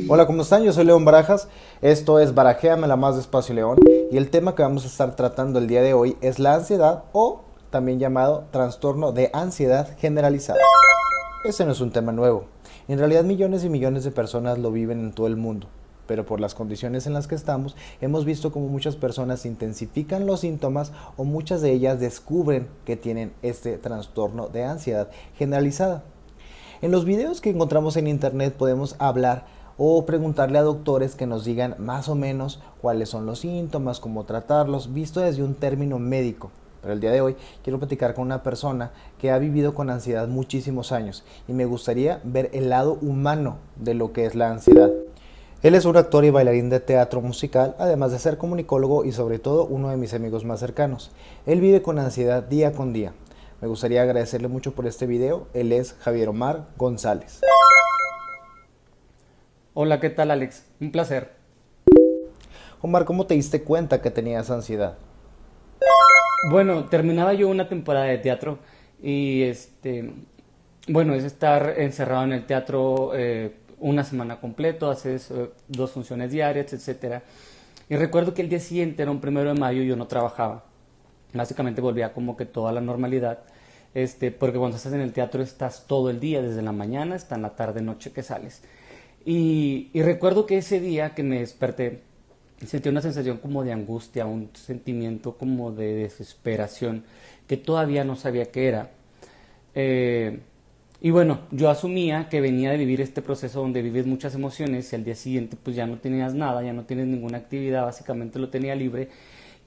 Hola, ¿cómo están? Yo soy León Barajas. Esto es Barajéamela más despacio, León. Y el tema que vamos a estar tratando el día de hoy es la ansiedad o también llamado trastorno de ansiedad generalizada. Este no es un tema nuevo. En realidad millones y millones de personas lo viven en todo el mundo. Pero por las condiciones en las que estamos, hemos visto cómo muchas personas intensifican los síntomas o muchas de ellas descubren que tienen este trastorno de ansiedad generalizada. En los videos que encontramos en internet podemos hablar o preguntarle a doctores que nos digan más o menos cuáles son los síntomas, cómo tratarlos, visto desde un término médico. Pero el día de hoy quiero platicar con una persona que ha vivido con ansiedad muchísimos años y me gustaría ver el lado humano de lo que es la ansiedad. Él es un actor y bailarín de teatro musical, además de ser comunicólogo y sobre todo uno de mis amigos más cercanos. Él vive con ansiedad día con día. Me gustaría agradecerle mucho por este video. Él es Javier Omar González. Hola, ¿qué tal, Alex? Un placer. Omar, ¿cómo te diste cuenta que tenías ansiedad? Bueno, terminaba yo una temporada de teatro y bueno, es estar encerrado en el teatro una semana completo, haces dos funciones diarias, etcétera. Y recuerdo que el día siguiente era un 1 de mayo y yo no trabajaba. Básicamente volvía como que toda la normalidad, porque cuando estás en el teatro estás todo el día, desde la mañana hasta la tarde, noche que sales. Y recuerdo que ese día que me desperté, sentí una sensación como de angustia, un sentimiento como de desesperación, que todavía no sabía qué era. Eh, y bueno, yo asumía que venía de vivir este proceso donde vives muchas emociones y al día siguiente pues ya no tenías nada, ya no tienes ninguna actividad, básicamente lo tenía libre.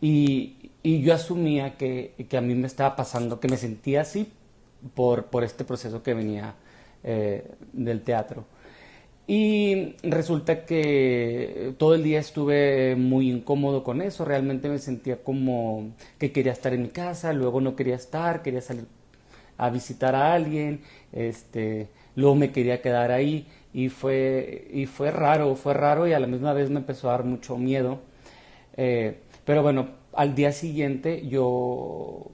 Y yo asumía que a mí me estaba pasando, que me sentía así por este proceso que venía del teatro. Y resulta que todo el día estuve muy incómodo con eso, realmente me sentía como que quería estar en mi casa, luego no quería estar, quería salir a visitar a alguien, luego me quería quedar ahí fue raro y a la misma vez me empezó a dar mucho miedo. Pero bueno, al día siguiente yo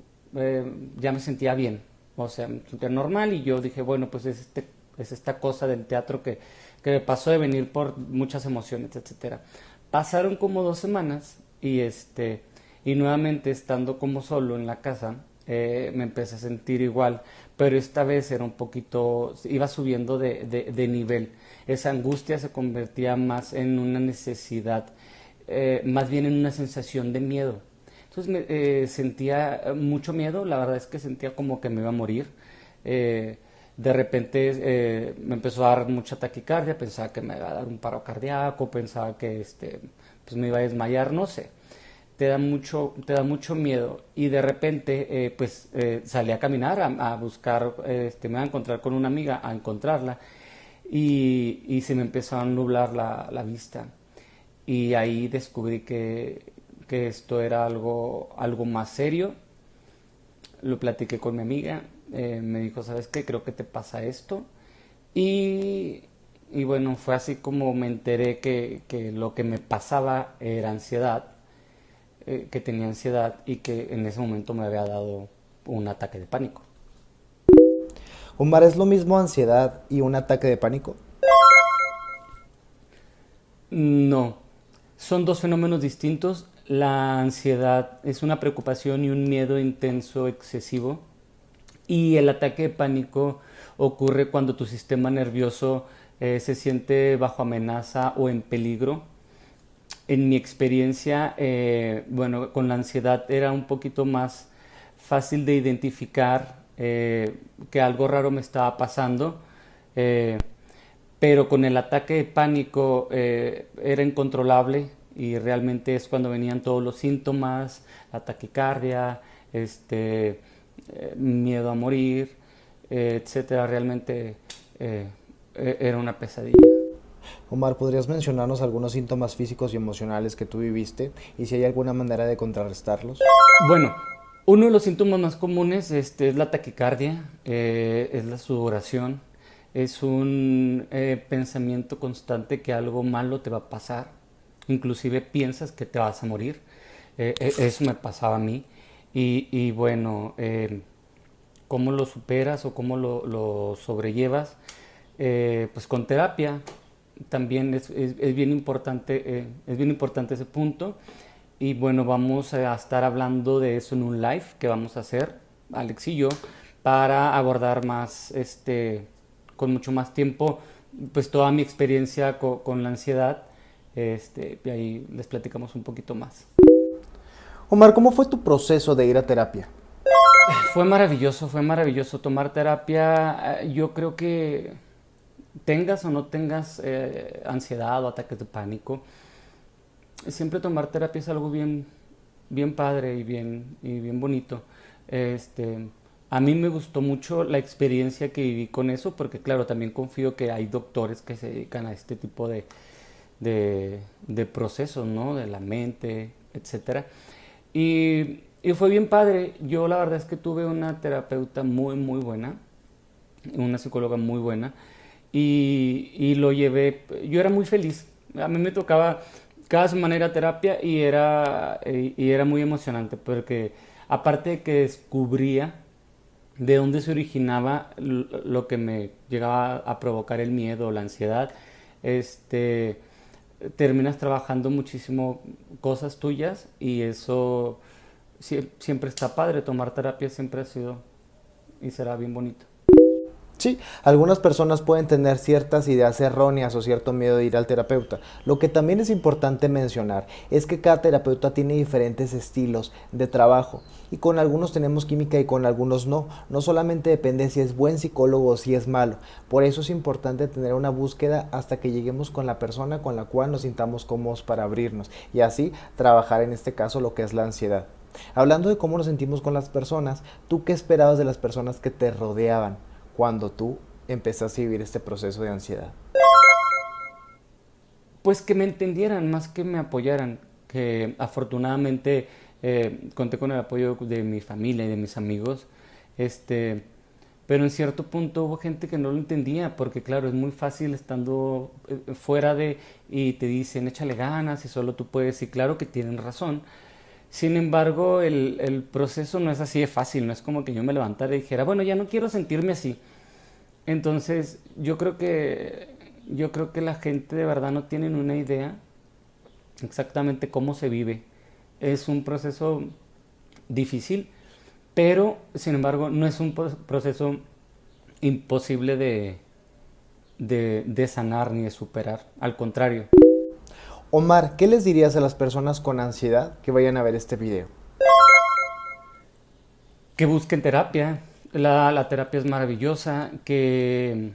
ya me sentía bien, o sea, me sentía normal y yo dije, bueno, pues es esta cosa del teatro que me pasó de venir por muchas emociones, etcétera. Pasaron como 2 semanas y nuevamente estando como solo en la casa, me empecé a sentir igual, pero esta vez era un poquito, iba subiendo de nivel. Esa angustia se convertía más en una necesidad, más bien en una sensación de miedo. Entonces sentía mucho miedo, la verdad es que sentía como que me iba a morir. Eh, de repente me empezó a dar mucha taquicardia, pensaba que me iba a dar un paro cardíaco, pensaba que pues me iba a desmayar, no sé. Te da mucho miedo y de repente pues salí a caminar a buscar, me iba a encontrar con una amiga, a encontrarla y se me empezó a nublar la vista y ahí descubrí que esto era algo más serio. Lo platiqué con mi amiga, me dijo, ¿sabes qué? Creo que te pasa esto. Y, y bueno, fue así como me enteré que lo que me pasaba era ansiedad, que tenía ansiedad y que en ese momento me había dado un ataque de pánico. Omar, ¿es lo mismo ansiedad y un ataque de pánico? No, son dos fenómenos distintos. La ansiedad es una preocupación y un miedo intenso, excesivo, y el ataque de pánico ocurre cuando tu sistema nervioso se siente bajo amenaza o en peligro. En mi experiencia, bueno, con la ansiedad era un poquito más fácil de identificar que algo raro me estaba pasando, eh, pero con el ataque de pánico era incontrolable y realmente es cuando venían todos los síntomas, la taquicardia, miedo a morir, etcétera. Realmente eh, era una pesadilla. Omar, ¿podrías mencionarnos algunos síntomas físicos y emocionales que tú viviste y si hay alguna manera de contrarrestarlos? Bueno, uno de los síntomas más comunes es la taquicardia, es la sudoración, es un pensamiento constante que algo malo te va a pasar, inclusive piensas que te vas a morir. Eso me pasaba a mí y bueno, ¿cómo lo superas o cómo lo sobrellevas? pues con terapia. También es bien importante ese punto. Y bueno, vamos a estar hablando de eso en un live que vamos a hacer, Alex y yo, para abordar más, con mucho más tiempo, pues toda mi experiencia con la ansiedad, y ahí les platicamos un poquito más. Omar, ¿cómo fue tu proceso de ir a terapia? Fue maravilloso tomar terapia. Yo creo que tengas o no tengas ansiedad o ataques de pánico, siempre tomar terapia es algo bien padre y bien bonito. Este, a mí me gustó mucho la experiencia que viví con eso, porque claro, también confío que hay doctores que se dedican a este tipo de procesos, ¿no? De la mente, etcétera. Y fue bien padre. Yo la verdad es que tuve una terapeuta muy buena, una psicóloga muy buena, y lo llevé, yo era muy feliz. A mí me tocaba cada semana ir a terapia y era muy emocionante porque aparte de que descubría de dónde se originaba lo que me llegaba a provocar el miedo o la ansiedad, este, terminas trabajando muchísimo cosas tuyas y eso siempre está padre. Tomar terapia siempre ha sido y será bien bonito. Sí, algunas personas pueden tener ciertas ideas erróneas o cierto miedo de ir al terapeuta. Lo que también es importante mencionar es que cada terapeuta tiene diferentes estilos de trabajo y con algunos tenemos química y con algunos no. No solamente depende si es buen psicólogo o si es malo. Por eso es importante tener una búsqueda hasta que lleguemos con la persona con la cual nos sintamos cómodos para abrirnos y así trabajar en este caso lo que es la ansiedad. Hablando de cómo nos sentimos con las personas, ¿tú qué esperabas de las personas que te rodeaban cuando tú empezaste a vivir este proceso de ansiedad? Pues que me entendieran más que me apoyaran, que afortunadamente conté con el apoyo de mi familia y de mis amigos, este, pero en cierto punto hubo gente que no lo entendía, porque claro, es muy fácil estando fuera de y te dicen échale ganas y solo tú puedes, y claro que tienen razón. Sin embargo, el proceso no es así de fácil, no es como que yo me levantara y dijera, bueno, ya no quiero sentirme así. Entonces, yo creo que la gente de verdad no tienen una idea exactamente cómo se vive. Es un proceso difícil, pero sin embargo no es un proceso imposible de sanar ni de superar. Al contrario, Omar, ¿qué les dirías a las personas con ansiedad que vayan a ver este video? que busquen terapia. La terapia es maravillosa, que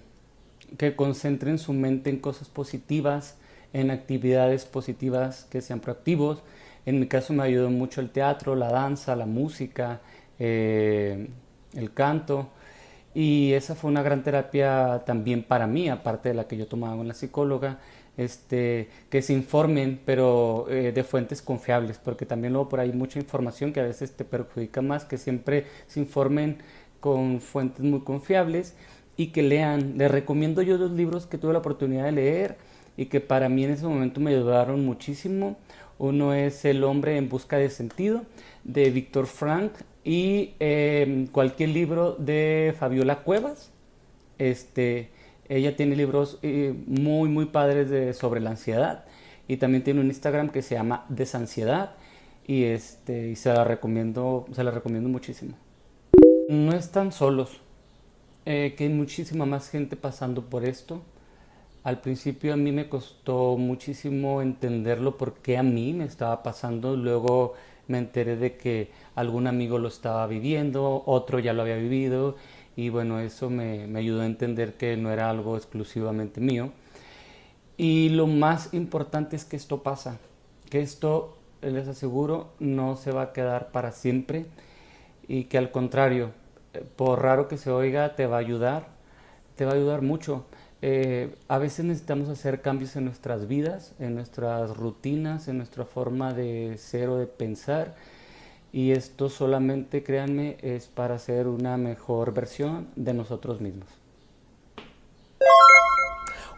concentren su mente en cosas positivas, en actividades positivas, que sean proactivos. En mi caso me ayudó mucho el teatro, la danza, la música, eh, el canto. Y esa fue una gran terapia también para mí, aparte de la que yo tomaba con la psicóloga, que se informen, pero de fuentes confiables, porque también luego por ahí hay mucha información que a veces te perjudica más, que siempre se informen con fuentes muy confiables y que lean. Les recomiendo yo dos libros que tuve la oportunidad de leer y que para mí en ese momento me ayudaron muchísimo. Uno es El hombre en busca de sentido, de Víctor Frank, y cualquier libro de Fabiola Cuevas. Ella tiene libros muy padres sobre la ansiedad y también tiene un Instagram que se llama Desansiedad y se la recomiendo muchísimo. No están solos, que hay muchísima más gente pasando por esto. Al principio a mí me costó muchísimo entenderlo porque a mí me estaba pasando. Luego me enteré de que algún amigo lo estaba viviendo, otro ya lo había vivido y bueno, eso me ayudó a entender que no era algo exclusivamente mío. Y lo más importante es que esto pasa, que esto, les aseguro, no se va a quedar para siempre y que al contrario, por raro que se oiga, te va a ayudar mucho. A veces necesitamos hacer cambios en nuestras vidas, en nuestras rutinas, en nuestra forma de ser o de pensar. Y esto solamente, créanme, es para ser una mejor versión de nosotros mismos.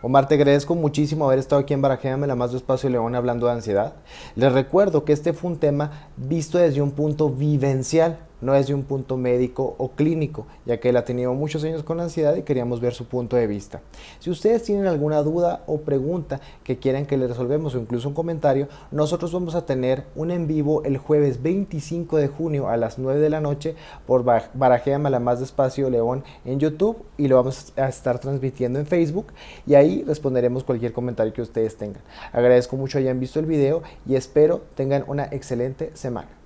Omar, te agradezco muchísimo haber estado aquí en Barajéame la más despacio León hablando de ansiedad. Les recuerdo que este fue un tema visto desde un punto vivencial, no es de un punto médico o clínico, ya que él ha tenido muchos años con ansiedad y queríamos ver su punto de vista. Si ustedes tienen alguna duda o pregunta que quieran que le resolvemos o incluso un comentario, nosotros vamos a tener un en vivo el jueves 25 de junio a las 9 de la noche por Barajéamela Más Despacio León en YouTube, y lo vamos a estar transmitiendo en Facebook, y ahí responderemos cualquier comentario que ustedes tengan. Agradezco mucho hayan visto el video y espero tengan una excelente semana.